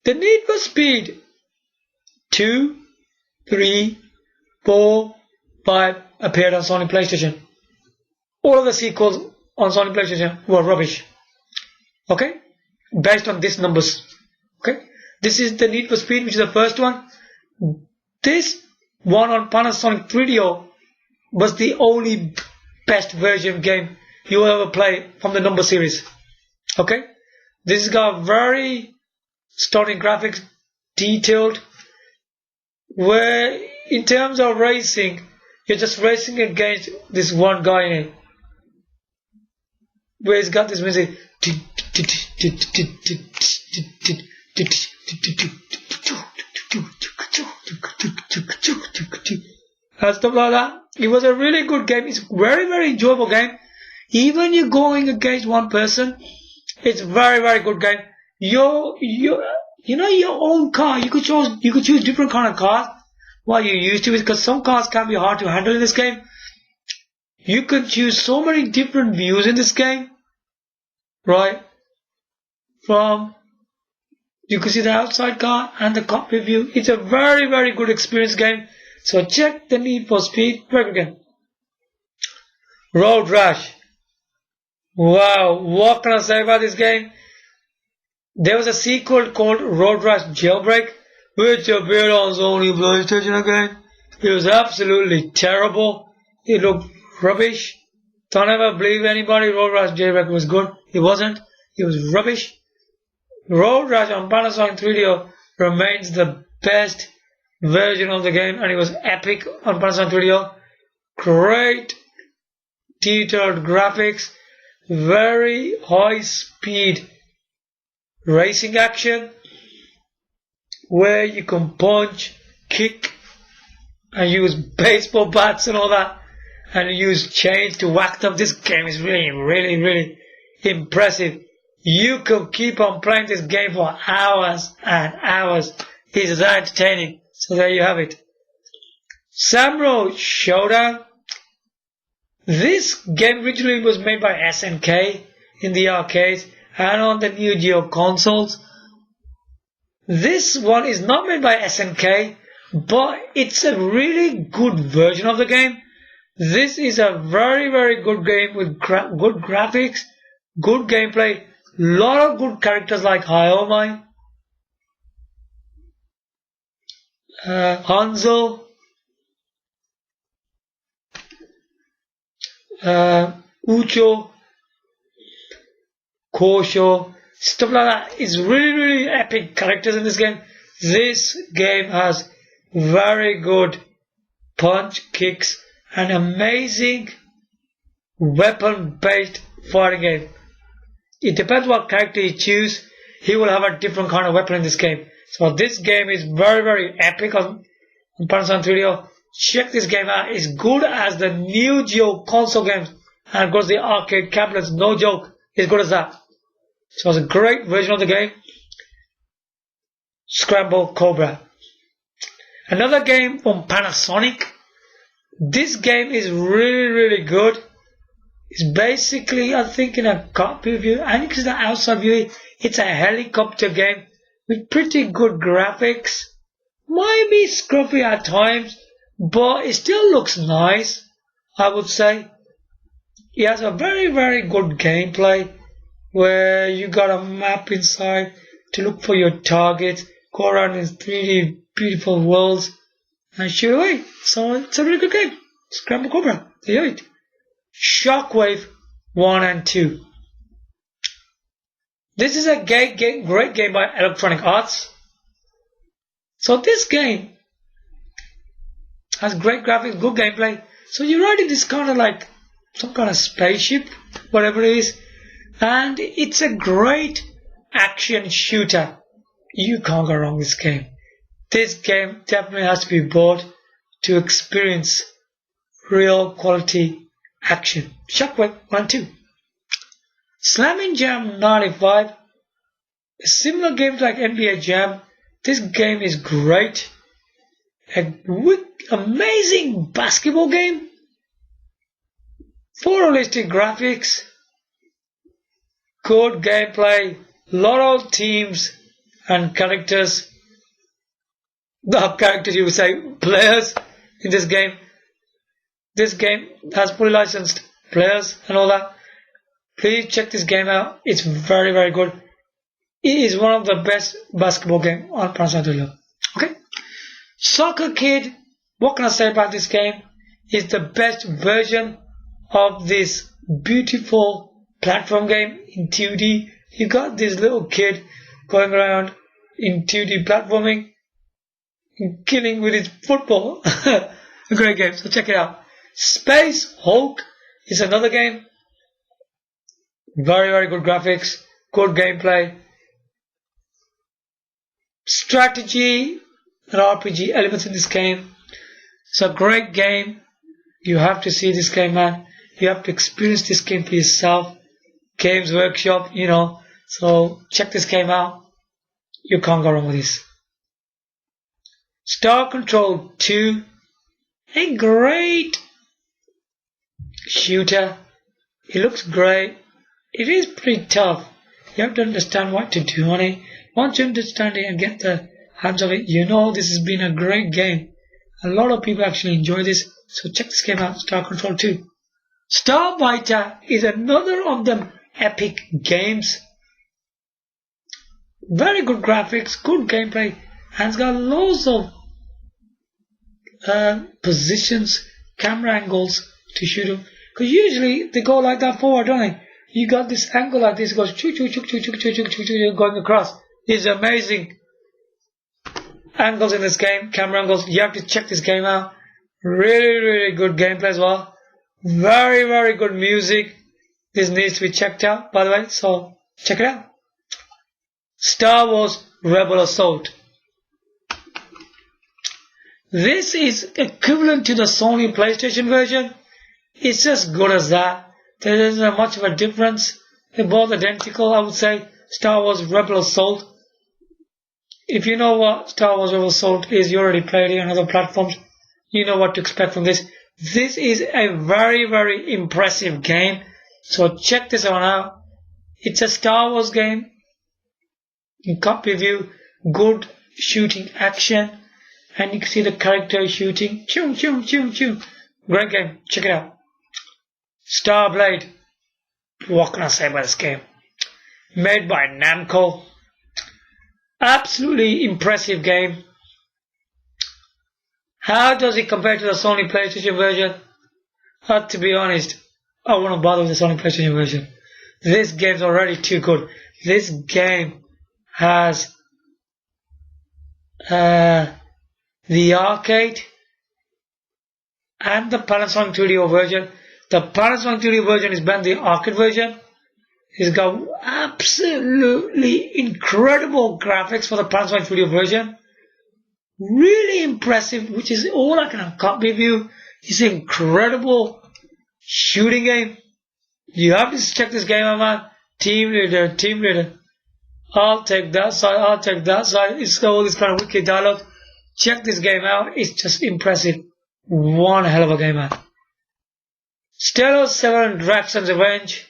The Need for Speed 2, 3, 4, 5 appeared on Sony PlayStation. All of the sequels on Sony PlayStation were rubbish. Okay? Based on these numbers. Okay? This is the Need for Speed, which is the first one. This one on Panasonic 3DO was the only best version game you will ever play from the number series. Okay? This has got very stunning graphics, detailed, where in terms of racing, you're just racing against this one guy in it. Where he's got this music. And stuff like that. It was a really good game. It's a very, very enjoyable game. Even you're going against one person, it's a very, very good game. You know your own car. You could choose different kind of cars. What you're used to, because some cars can be hard to handle in this game. You can choose so many different views in this game, right? You can see the outside car and the cockpit view. It's a very, very good experience game. So check the Need for Speed. Back again. Road Rash. Wow, what can I say about this game? There was a sequel called Road Rash Jailbreak, which appeared on Sony PlayStation again. It was absolutely terrible. It looked rubbish. Don't ever believe anybody Road Rash Jailbreak was good. It wasn't. It was rubbish. Road Rash on Panasonic 3DO remains the best version of the game, and it was epic on Panasonic 3DO. Great detailed graphics, very high speed racing action where you can punch, kick, and use baseball bats and all that, and use chains to whack up. This game is really, really, really impressive. You could keep on playing this game for hours and hours. It's that entertaining. So there you have it. Samurai Showdown. This game originally was made by SNK in the arcades and on the Neo Geo consoles. This one is not made by SNK, but it's a really good version of the game. This is a very, very good game with good graphics, good gameplay, lot of good characters like Hayomai, Hanzo, Ucho, Kosho, stuff like that. It's really, really epic characters in this game. This game has very good punch, kicks, and amazing weapon-based fighting game. It depends what character you choose. He will have a different kind of weapon in this game. So this game is very, very epic on Panasonic 3DO. Check this game out. It's good as the Neo Geo console games. And of course the arcade cabinets, no joke, as good as that. So it's a great version of the game. Scramble Cobra. Another game from Panasonic, This game is really good. It's basically, I think, in a cockpit view, and because the outside view, it's a helicopter game with pretty good graphics. Might be scruffy at times, but it still looks nice, I would say. It has a very good gameplay where you got a map inside to look for your targets, go around in 3D beautiful worlds, and shoot away. So it's a really good game. Scramble Cobra, there you go. Shockwave 1 and 2. This is a great game by Electronic Arts. So this game has great graphics, good gameplay. So you're riding this kind of like some kind of spaceship, whatever it is, and it's a great action shooter. You can't go wrong with this game. This game definitely has to be bought to experience real quality action. Shockwave 1 and 2. Slamming Jam 95. A similar game like NBA Jam. This game is great. Amazing basketball game. Photorealistic graphics. Good gameplay. Lot of teams and characters. The characters, you would say, players in this game. This game has fully licensed players and all that. Please check this game out. It's very good. It is one of the best basketball games on Panasonic 3DO. Okay. Soccer Kid, what can I say about this game? It's the best version of this beautiful platform game in 2D. You got this little kid going around in 2D platforming, killing with his football. A great game, so check it out. Space Hulk is another game. Very good graphics, good gameplay, strategy and RPG elements in this game. It's a great game. You have to see this game, man. You have to experience this game for yourself. Games Workshop, you know. So check this game out. You can't go wrong with this. Star Control 2. A great shooter. It looks great. It is pretty tough. You have to understand what to do on it. Once you understand it and get the hands of it, you know this has been a great game. A lot of people actually enjoy this. So check this game out, Star Control 2. Starfighter is another of them epic games. Very good graphics, good gameplay, and it's got loads of positions, camera angles to shoot them. Because usually they go like that forward, don't they? You got this angle like this, it goes going across. These amazing angles in this game, camera angles. You have to check this game out. Really good gameplay as well. Very good music. This needs to be checked out, by the way, so check it out. Star Wars Rebel Assault. This is equivalent to the Sony PlayStation version. It's just good as that. There isn't much of a difference. They're both identical, I would say. Star Wars Rebel Assault. If you know what Star Wars Rebel Assault is, you already played it on other platforms. You know what to expect from this. This is a very impressive game. So check this one out. It's a Star Wars game. In copy view, good shooting action. And you can see the character shooting. Choom. Great game. Check it out. Starblade. What can I say about this game? Made by Namco. Absolutely impressive game. How does it compare to the Sony PlayStation version? To be honest, I wouldn't bother with the Sony PlayStation version. This game's already too good. This game has the arcade and the Panasonic 3DO version. The Panasonic 3DO version is better than the arcade version. It's got absolutely incredible graphics for the Panasonic 3DO version. Really impressive, which is all I can copy of you. It's an incredible shooting game. You have to check this game out, man. Team leader. I'll take that side. It's all this kind of wicked dialogue. Check this game out. It's just impressive. One hell of a game, man. FZ10 Draxon's Revenge.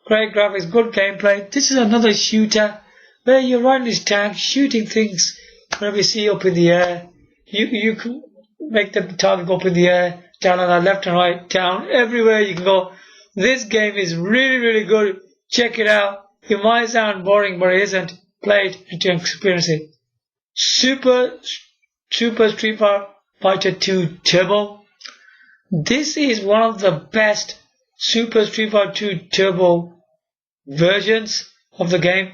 Great graphics, good gameplay. This is another shooter where you're riding this tank, shooting things wherever you see up in the air. You can make the target go up in the air, down on the left and right, down, everywhere you can go. This game is really, really good. Check it out. It might sound boring, but it isn't. Play it and to experience it. Super Street Fighter 2 Turbo. This is one of the best Super Street Fighter 2 Turbo versions of the game,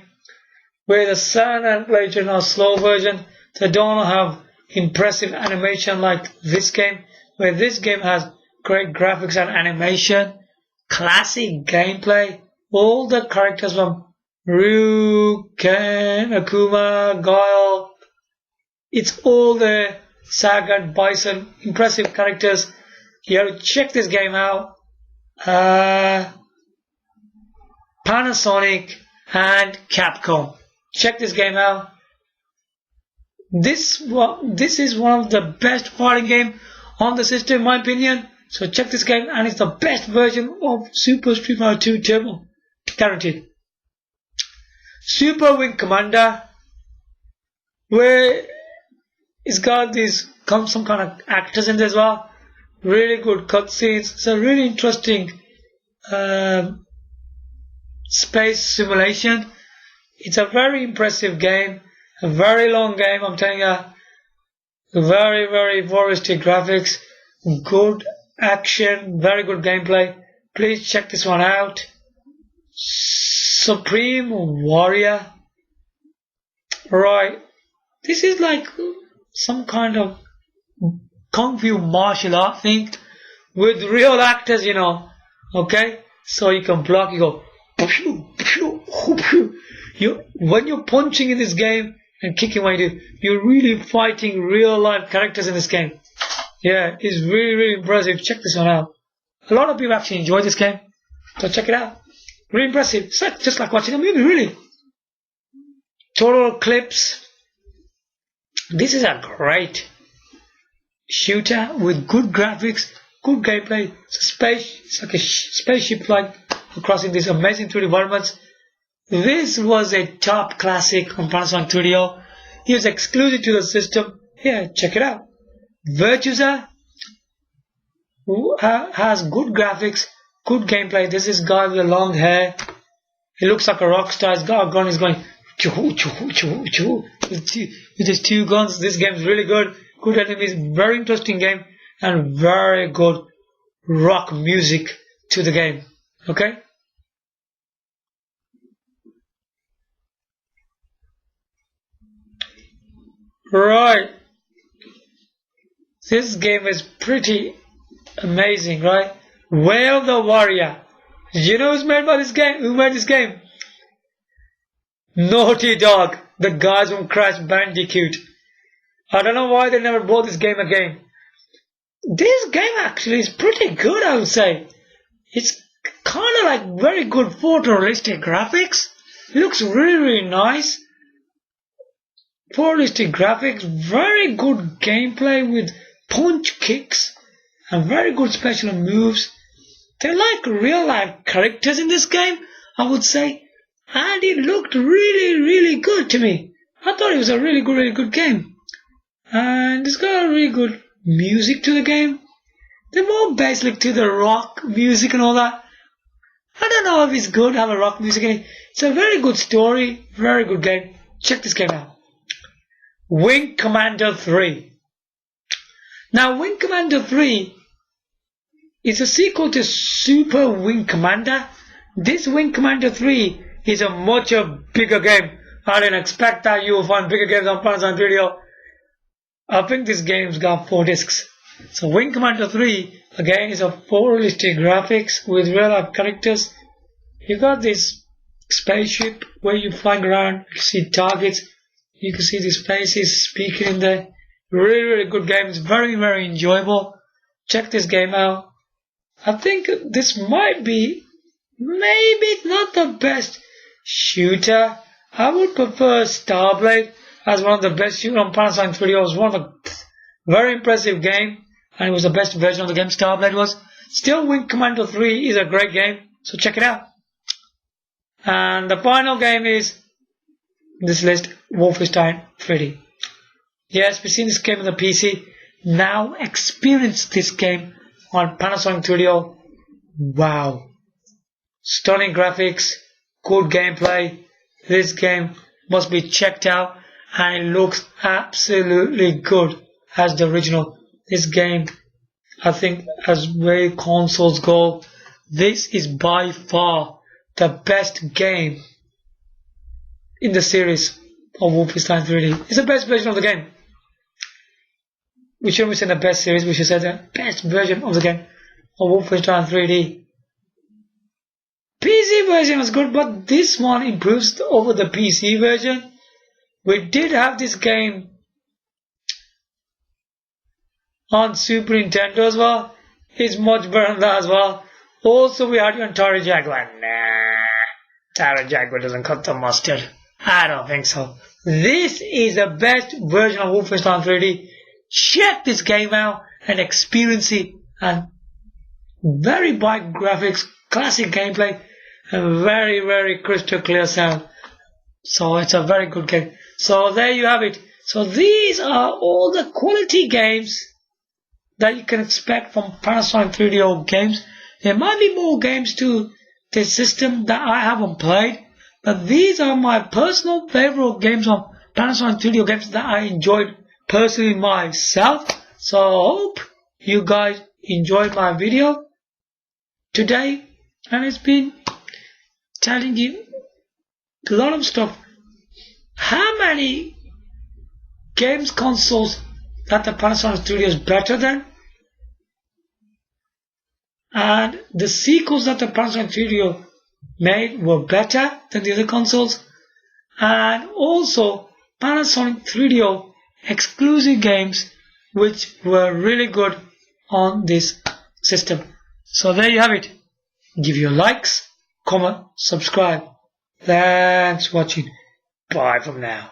where the San and Legend are slow version. They don't have impressive animation like this game, where this game has great graphics and animation, classic gameplay. All the characters from Ryu, Ken, Akuma, Guile, it's all there. Saga, Bison, impressive characters. You have to check this game out. Panasonic and Capcom. Check this game out. This is one of the best fighting game on the system, in my opinion. So check this game, and it's the best version of Super Street Fighter 2 Turbo, guaranteed. Super Wing Commander, where it's got some kind of actors in there as well. Really good cutscenes. It's a really interesting space simulation. It's a very impressive game, a very long game. I'm telling you, very, very realistic graphics, good action, very good gameplay. Please check this one out. Supreme Warrior. Right, this is like some kind of kung fu martial art thing with real actors, you know. Okay, so you can block. You go. When you're punching in this game and kicking when you do, you're really fighting real life characters in this game. Yeah, it's really, really impressive. Check this one out. A lot of people actually enjoy this game, so check it out. Really impressive. It's like, just like watching a movie, really. Total Eclipse. This is a great shooter with good graphics, good gameplay. It's like a spaceship flying across in these amazing 3D environments. This was a top classic on Panasonic 3DO. It was exclusive to the system. Yeah, check it out. Virtuosa has good graphics, good gameplay. This is guy with the long hair. He looks like a rock star. He's got a gun. He's going with his two guns. This game is really good. Good enemies. Very interesting game, and very good rock music to the game. Okay. Right. This game is pretty amazing, right? Whale the Warrior. Do you know who's made by this game? Who made this game? Naughty Dog, the guys from Crash Bandicoot. I don't know why they never bought this game again. This game actually is pretty good, I would say. It's kind of like very good photorealistic graphics. It looks really, really nice. Photorealistic graphics, very good gameplay with punch kicks and very good special moves. They're like real life characters in this game, I would say. And it looked really, really good to me. I thought it was a really good game. And it's got a really good music to the game. They're more basic to the rock music and all that. I don't know if it's good to have a rock music in it. It's a very good story, very good game. Check this game out. Wing Commander 3. Now, Wing Commander 3 is a sequel to Super Wing Commander. This Wing Commander 3 is a much bigger game. I didn't expect that you will find bigger games on Panasonic 3DO. I think this game's got 4 discs. So Wing Commander 3 again is a photorealistic graphics with real life characters. You got this spaceship where you're flying around, you see targets, you can see these faces speaking in there. Really, really good game. It's very, very enjoyable. Check this game out. I think this might be, maybe not the best shooter. I would prefer Starblade as one of the best shooters on Panasonic 3DO. It was one of the very impressive game. and it was the best version of the game. Starblade was. Still, Wing Commander 3 is a great game, so check it out. And the final game is this list, Wolfenstein 3D. Yes, we've seen this game on the PC. Now experience this game on Panasonic 3DO. Wow. Stunning graphics, good gameplay. This game must be checked out, and it looks absolutely good as the original. This game, I think, as way consoles go, this is by far the best game in the series of Wolfenstein 3D. It's the best version of the game. We shouldn't be saying the best series, we should say the best version of the game of Wolfenstein 3D. PC version was good, but this one improves over the PC version. We did have this game on Super Nintendo as well. It's much better than that as well. Also, we had it on Atari Jaguar. Nah, Atari Jaguar doesn't cut the mustard. I don't think so. This is the best version of Wolfenstein 3D. Check this game out and experience it. And very bright graphics, classic gameplay, and very, very crystal clear sound. So it's a very good game. So there you have it. So these are all the quality games that you can expect from Panasonic 3DO games. There might be more games to this system that I haven't played, but these are my personal favorite games on Panasonic 3DO games that I enjoyed personally myself. So I hope you guys enjoyed my video today, and it's been telling you a lot of stuff. How many games consoles that the Panasonic 3DO is better than, and the sequels that the Panasonic 3DO made were better than the other consoles, and also Panasonic 3DO exclusive games which were really good on this system. So there you have it. Give your likes, comment, subscribe. Thanks for watching. Bye from now.